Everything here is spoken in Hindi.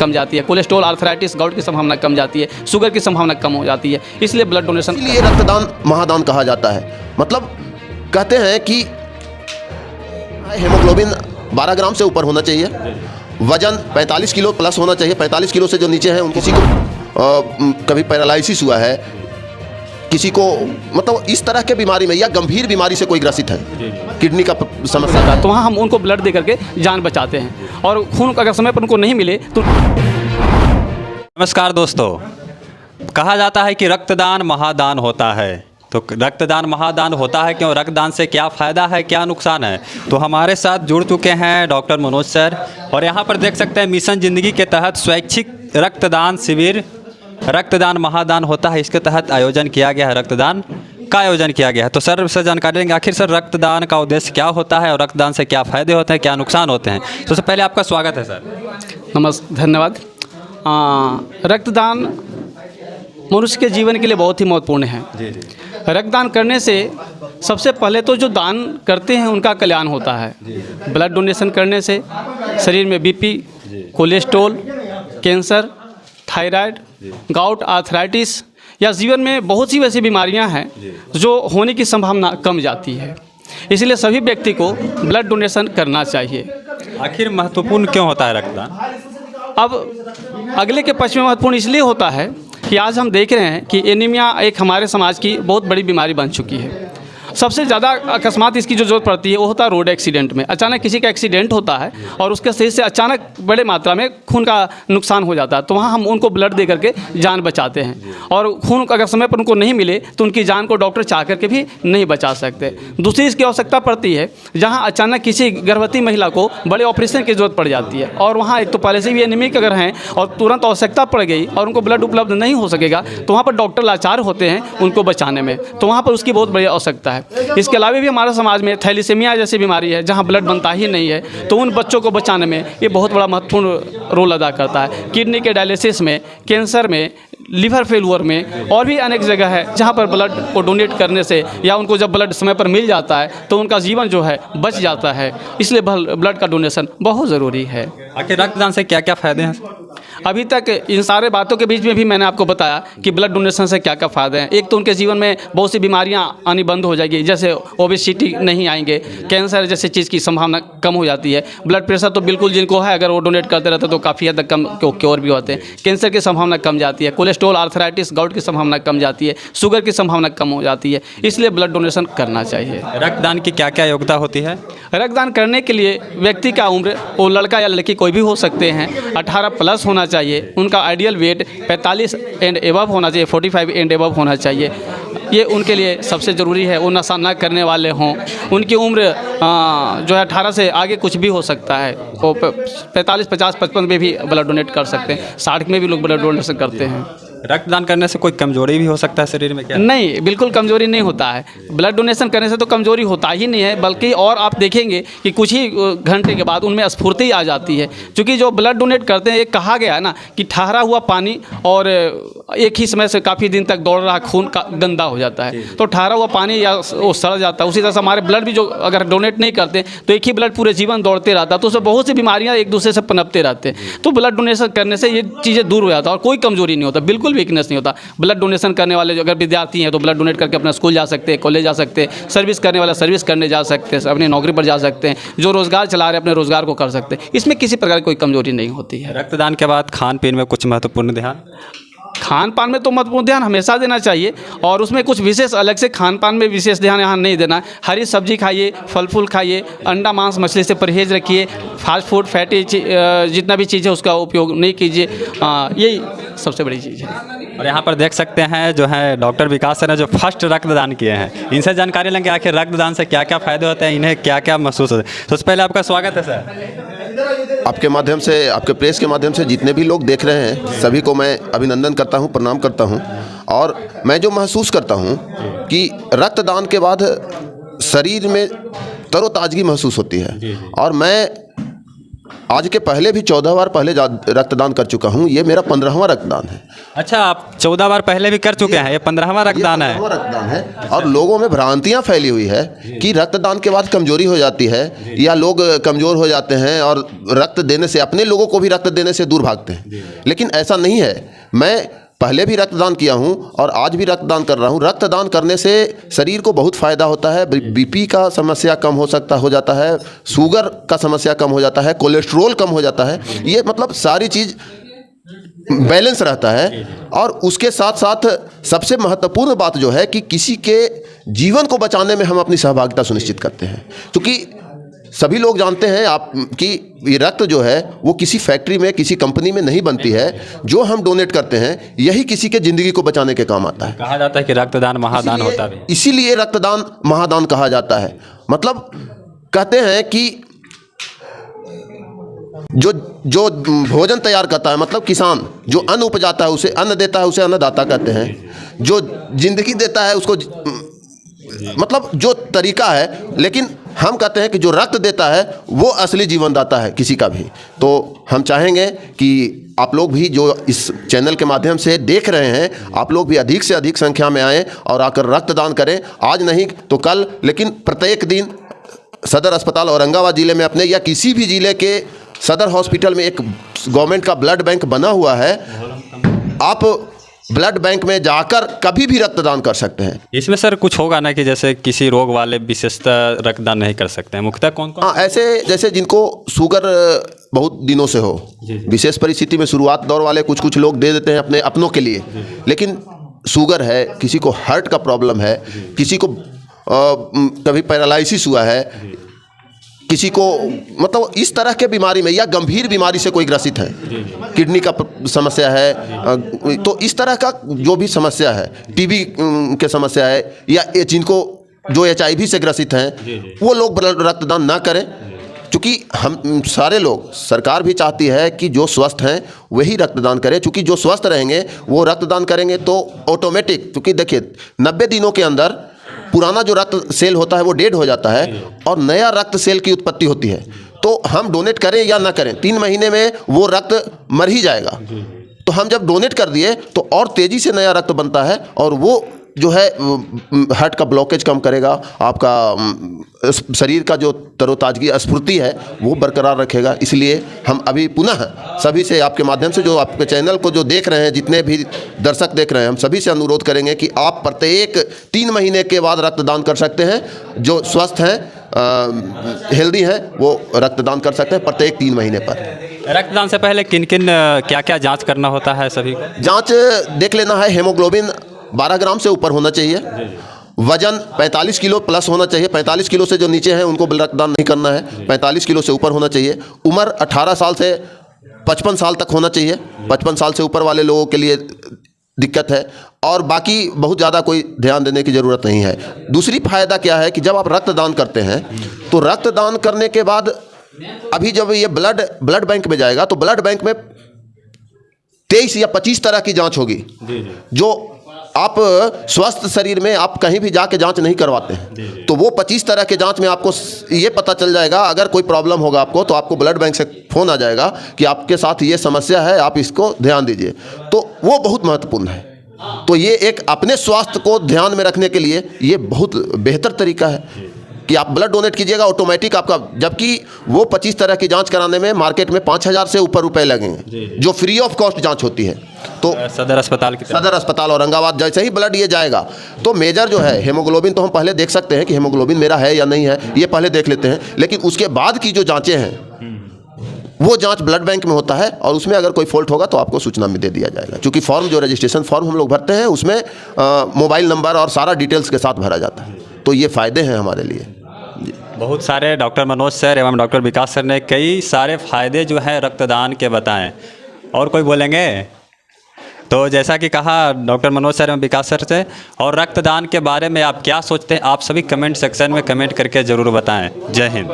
कम जाती है, कोलेस्ट्रॉल, आर्थराइटिस, गाउट की संभावना कम जाती है, शुगर की संभावना कम हो जाती है। इसलिए ब्लड डोनेशन, इसलिए रक्तदान महादान कहा जाता है। मतलब कहते हैं कि हेमोग्लोबिन 12 ग्राम से ऊपर होना चाहिए, वजन 45 किलो प्लस होना चाहिए। 45 किलो से जो नीचे हैं, किसी को कभी पैरालिसिस हुआ है, किसी को मतलब इस तरह के बीमारी में या गंभीर बीमारी से कोई ग्रसित है, किडनी का समस्या है, तो वहाँ हम उनको ब्लड दे करके जान बचाते हैं। और खून अगर समय पर उनको नहीं मिले तो। नमस्कार दोस्तों, कहा जाता है कि रक्तदान महादान होता है। तो रक्तदान महादान होता है क्यों, रक्तदान से क्या फ़ायदा है, क्या नुकसान है। तो हमारे साथ जुड़ चुके हैं डॉक्टर मनोज सर, और यहाँ पर देख सकते हैं मिशन ज़िंदगी के तहत स्वैच्छिक रक्तदान शिविर, रक्तदान महादान होता है, इसके तहत आयोजन किया गया है, रक्तदान का आयोजन किया गया है। तो सर से जानकारी लेंगे आखिर सर रक्तदान का उद्देश्य क्या होता है और रक्तदान से क्या फ़ायदे होते हैं, क्या नुकसान होते हैं। तो सबसे पहले आपका स्वागत है सर। धन्यवाद। रक्तदान मनुष्य के जीवन के लिए बहुत ही महत्वपूर्ण है। जी। रक्तदान करने से सबसे पहले तो जो दान करते हैं उनका कल्याण होता है। ब्लड डोनेशन करने से शरीर में BP, cholesterol, cancer, thyroid, gout, arthritis या जीवन में बहुत सी वैसी बीमारियां हैं जो होने की संभावना कम जाती है। इसलिए सभी व्यक्ति को ब्लड डोनेशन करना चाहिए। आखिर महत्वपूर्ण क्यों होता है रक्तदान? अब अगले के पक्ष में महत्वपूर्ण इसलिए होता है कि आज हम देख रहे हैं कि एनीमिया एक हमारे समाज की बहुत बड़ी बीमारी बन चुकी है। सबसे ज़्यादा अकस्मात इसकी जो ज़रूरत पड़ती है वो होता है रोड एक्सीडेंट में। अचानक किसी का एक्सीडेंट होता है और उसके शरीर से अचानक बड़े मात्रा में खून का नुकसान हो जाता है, तो वहाँ हम उनको ब्लड दे करके जान बचाते हैं। और खून अगर समय पर उनको नहीं मिले तो उनकी जान को डॉक्टर चाह करके भी नहीं बचा सकते। दूसरी इसकी आवश्यकता पड़ती है जहाँ अचानक किसी गर्भवती महिला को बड़े ऑपरेशन की ज़रूरत पड़ जाती है और वहाँ एक तो पहले से भी एनीमिक अगर हैं और तुरंत आवश्यकता पड़ गई और उनको ब्लड उपलब्ध नहीं हो सकेगा तो वहाँ पर डॉक्टर लाचार होते हैं उनको बचाने में, तो वहाँ पर उसकी बहुत बड़ी आवश्यकता है। इसके अलावा भी हमारे समाज में थैलीसीमिया जैसी बीमारी है जहाँ ब्लड बनता ही नहीं है, तो उन बच्चों को बचाने में ये बहुत बड़ा महत्वपूर्ण रोल अदा करता है। किडनी के डायलिसिस में, कैंसर में, लिवर फेलुअर में और भी अनेक जगह है जहाँ पर ब्लड को डोनेट करने से या उनको जब ब्लड समय पर मिल जाता है तो उनका जीवन जो है बच जाता है। इसलिए ब्लड का डोनेशन बहुत ज़रूरी है। आखिर रक्तदान से क्या क्या फ़ायदे हैं? अभी तक इन सारे बातों के बीच में भी मैंने आपको बताया कि ब्लड डोनेशन से क्या क्या फ़ायदे हैं। एक तो उनके जीवन में बहुत सी बीमारियां आनी बंद हो जाएगी, जैसे ओबेसिटी नहीं आएंगे, कैंसर जैसे चीज़ की संभावना कम हो जाती है। ब्लड प्रेशर तो बिल्कुल जिनको है अगर वो डोनेट करते रहते तो काफ़ी हद तक कम क्योर भी होते हैं। कैंसर की संभावना कम जाती है, कोलेस्ट्रॉल, आर्थराइटिस, गाउट की संभावना कम जाती है, शुगर की संभावना कम हो जाती है। इसलिए ब्लड डोनेशन करना चाहिए। रक्तदान की क्या क्या योग्यता होती है? रक्तदान करने के लिए व्यक्ति का उम्र, वो लड़का या लड़की कोई भी हो सकते हैं, 18 प्लस होना चाहिए, उनका आइडियल वेट 45 एंड एबव होना चाहिए, 45 एंड एबव होना चाहिए। ये उनके लिए सबसे ज़रूरी है। वो नशा ना करने वाले हों, उनकी उम्र जो है 18 से आगे कुछ भी हो सकता है, वो 45, 50, 55 में भी ब्लड डोनेट कर सकते हैं, 60 में भी लोग ब्लड डोनेशन करते हैं। रक्तदान करने से कोई कमजोरी भी हो सकता है शरीर में क्या? नहीं, बिल्कुल कमजोरी नहीं होता है। ब्लड डोनेशन करने से तो कमजोरी होता ही नहीं है, बल्कि और आप देखेंगे कि कुछ ही घंटे के बाद उनमें स्फूर्ति आ जाती है। क्योंकि जो ब्लड डोनेट करते हैं, एक कहा गया है ना कि ठहरा हुआ पानी और एक ही समय से काफ़ी दिन तक दौड़ रहा खून का गंदा हो जाता है, तो ठहरा हुआ पानी या वो सड़ जाता है। उसी तरह से हमारे ब्लड भी जो अगर डोनेट नहीं करते तो एक ही ब्लड पूरे जीवन दौड़ते रहता है, तो उससे बहुत सी बीमारियाँ एक दूसरे से पनपते रहते हैं। तो ब्लड डोनेशन करने से ये चीज़ें दूर हो जाता है और कोई कमजोरी नहीं होता, बिल्कुल वीकनेस नहीं होता। ब्लड डोनेशन करने वाले जो अगर विद्यार्थी हैं तो ब्लड डोनेट करके अपना स्कूल जा सकते हैं, कॉलेज जा सकते हैं, सर्विस करने वाला सर्विस करने जा सकते हैं, अपनी नौकरी पर जा सकते हैं, जो रोज़गार चला रहे हैं अपने रोज़गार को कर सकते हैं। इसमें किसी प्रकार की कोई कमजोरी नहीं होती है। रक्तदान के बाद खान पीन में कुछ महत्वपूर्ण ध्यान? खान पान में तो महत्वपूर्ण ध्यान हमेशा देना चाहिए और उसमें कुछ विशेष अलग से खान पान में विशेष ध्यान यहाँ नहीं देना है। हरी सब्जी खाइए, फल फूल खाइए, अंडा मांस मछली से परहेज रखिए, फास्ट फूड फैटी जितना भी चीज़ है उसका उपयोग नहीं कीजिए। यही सबसे बड़ी चीज़ है। और यहाँ पर देख सकते हैं जो है डॉक्टर विकास सर ने जो फर्स्ट रक्तदान किए हैं, इनसे जानकारी लेंगे आखिर रक्तदान से क्या क्या फ़ायदे होते हैं, इन्हें क्या क्या महसूस होता है। सबसे पहले आपका स्वागत है सर। आपके माध्यम से, आपके प्रेस के माध्यम से जितने भी लोग देख रहे हैं सभी को मैं अभिनंदन करता हूं, प्रणाम करता हूं। और मैं जो महसूस करता हूं कि रक्तदान के बाद शरीर में तरोताजगी महसूस होती है। और मैं आज के पहले भी 14 बार पहले रक्तदान कर चुका हूँ। ये मेरा 15वां रक्तदान है। अच्छा, आप 14 बार पहले भी कर चुके हैं, ये 15वां रक्तदान है। 15वां रक्तदान है। और लोगों में भ्रांतियां फैली हुई है कि रक्तदान के बाद कमजोरी हो जाती है या लोग कमजोर हो जाते हैं और रक्त देने से, अपने लोगों को भी रक्त देने से दूर भागते हैं। लेकिन ऐसा नहीं है। मैं पहले भी रक्तदान किया हूं और आज भी रक्तदान कर रहा हूं। रक्तदान करने से शरीर को बहुत फ़ायदा होता है। बीपी का समस्या कम हो जाता है, शुगर का समस्या कम हो जाता है, कोलेस्ट्रोल कम हो जाता है। ये मतलब सारी चीज़ बैलेंस रहता है। और उसके साथ साथ सबसे महत्वपूर्ण बात जो है कि किसी के जीवन को बचाने में हम अपनी सहभागिता सुनिश्चित करते हैं। क्योंकि सभी लोग जानते हैं आप कि ये रक्त जो है वो किसी फैक्ट्री में, किसी कंपनी में नहीं बनती है। जो हम डोनेट करते हैं यही किसी के ज़िंदगी को बचाने के काम आता है। कहा जाता है कि रक्तदान महादान होता है। इसीलिए रक्तदान महादान कहा जाता है। मतलब कहते हैं कि जो भोजन तैयार करता है, मतलब किसान जो अन्न उपजाता है, उसे अन्न देता है, उसे अन्नदाता कहते हैं। जो जिंदगी देता है उसको मतलब जो तरीका है। लेकिन हम कहते हैं कि जो रक्त देता है वो असली जीवनदाता है किसी का भी। तो हम चाहेंगे कि आप लोग भी जो इस चैनल के माध्यम से देख रहे हैं, आप लोग भी अधिक से अधिक संख्या में आएँ और आकर रक्तदान करें। आज नहीं तो कल, लेकिन प्रत्येक दिन सदर अस्पताल औरंगाबाद ज़िले में अपने या किसी भी ज़िले के सदर हॉस्पिटल में एक गवर्नमेंट का ब्लड बैंक बना हुआ है। आप ब्लड बैंक में जाकर कभी भी रक्तदान कर सकते हैं। इसमें सर कुछ होगा ना कि जैसे किसी रोग वाले विशेषतः रक्तदान नहीं कर सकते हैं, मुख्यतः कौन कौन? हाँ, ऐसे जैसे जिनको शुगर बहुत दिनों से हो, विशेष परिस्थिति में शुरुआत दौर वाले कुछ लोग दे देते हैं अपने अपनों के लिए। लेकिन शुगर है, किसी को हार्ट का प्रॉब्लम है, किसी को कभी पैरालिसिस हुआ है, किसी को मतलब इस तरह के बीमारी में या गंभीर बीमारी से कोई ग्रसित है, किडनी का समस्या है, तो इस तरह का जो भी समस्या है, टीबी के समस्या है, या जिनको जो HIV से ग्रसित हैं, वो लोग रक्तदान ना करें। क्योंकि हम सारे लोग, सरकार भी चाहती है कि जो स्वस्थ हैं वही रक्तदान करें। क्योंकि जो स्वस्थ रहेंगे वो रक्तदान करेंगे तो ऑटोमेटिक, क्योंकि देखिए 90 दिनों के अंदर पुराना जो रक्त सेल होता है वो डेड हो जाता है और नया रक्त सेल की उत्पत्ति होती है। तो हम डोनेट करें या ना करें, 3 महीने में वो रक्त मर ही जाएगा। तो हम जब डोनेट कर दिए तो और तेज़ी से नया रक्त बनता है और वो जो है हार्ट का ब्लॉकेज कम करेगा, आपका शरीर का जो तरोताजगी स्फूर्ति है वो बरकरार रखेगा। इसलिए हम अभी पुनः सभी से आपके माध्यम से, जो आपके चैनल को जो देख रहे हैं, जितने भी दर्शक देख रहे हैं, हम सभी से अनुरोध करेंगे कि आप प्रत्येक 3 महीने के बाद रक्तदान कर सकते हैं। जो स्वस्थ हैं, हेल्दी हैं, वो रक्तदान कर सकते हैं प्रत्येक 3 महीने पर। रक्तदान से पहले किन किन क्या क्या जाँच करना होता है सभी को? जाँच देख लेना है, हेमोग्लोबिन 12 ग्राम से ऊपर होना चाहिए, वजन 45 किलो प्लस होना चाहिए। 45 किलो से जो नीचे हैं उनको रक्तदान नहीं करना है, 45 किलो से ऊपर होना चाहिए। उम्र 18 साल से 55 साल तक होना चाहिए। 55 साल से ऊपर वाले लोगों के लिए दिक्कत है, और बाकी बहुत ज़्यादा कोई ध्यान देने की ज़रूरत नहीं है। दूसरी फ़ायदा क्या है कि जब आप रक्तदान करते हैं तो रक्तदान करने के बाद अभी जब ये ब्लड बैंक में जाएगा तो ब्लड बैंक में 23 या 25 तरह की जाँच होगी, जो आप स्वस्थ शरीर में आप कहीं भी जाके जांच नहीं करवाते हैं। तो वो 25 तरह के जांच में आपको ये पता चल जाएगा, अगर कोई प्रॉब्लम होगा आपको तो आपको ब्लड बैंक से फ़ोन आ जाएगा कि आपके साथ ये समस्या है, आप इसको ध्यान दीजिए। तो वो बहुत महत्वपूर्ण है। तो ये एक अपने स्वास्थ्य को ध्यान में रखने के लिए ये बहुत बेहतर तरीका है कि आप ब्लड डोनेट कीजिएगा, ऑटोमेटिक आपका, जबकि वो 25 तरह की जांच कराने में मार्केट में 5000 से ऊपर रुपए लगेंगे, जो फ्री ऑफ कॉस्ट जांच होती है। तो सदर अस्पताल औरंगाबाद जैसे ही ब्लड ये जाएगा तो मेजर जो है हेमोग्लोबिन, तो हम पहले देख सकते हैं कि हेमोग्लोबिन मेरा है या नहीं है, ये पहले देख लेते हैं। लेकिन उसके बाद की जो जाँचें हैं वो जांच ब्लड बैंक में होता है, और उसमें अगर कोई फॉल्ट होगा तो आपको सूचना में दे दिया जाएगा। क्योंकि फॉर्म, जो रजिस्ट्रेशन फॉर्म हम लोग भरते हैं, उसमें मोबाइल नंबर और सारा डिटेल्स के साथ भरा जाता है। तो ये फ़ायदे हैं हमारे लिए। बहुत सारे डॉक्टर मनोज सर एवं डॉक्टर विकास सर ने कई सारे फ़ायदे जो हैं रक्तदान के बताएं। और कोई बोलेंगे? तो जैसा कि कहा डॉक्टर मनोज सर एवं विकास सर से, और रक्तदान के बारे में आप क्या सोचते हैं, आप सभी कमेंट सेक्शन में कमेंट करके ज़रूर बताएं। जय हिंद।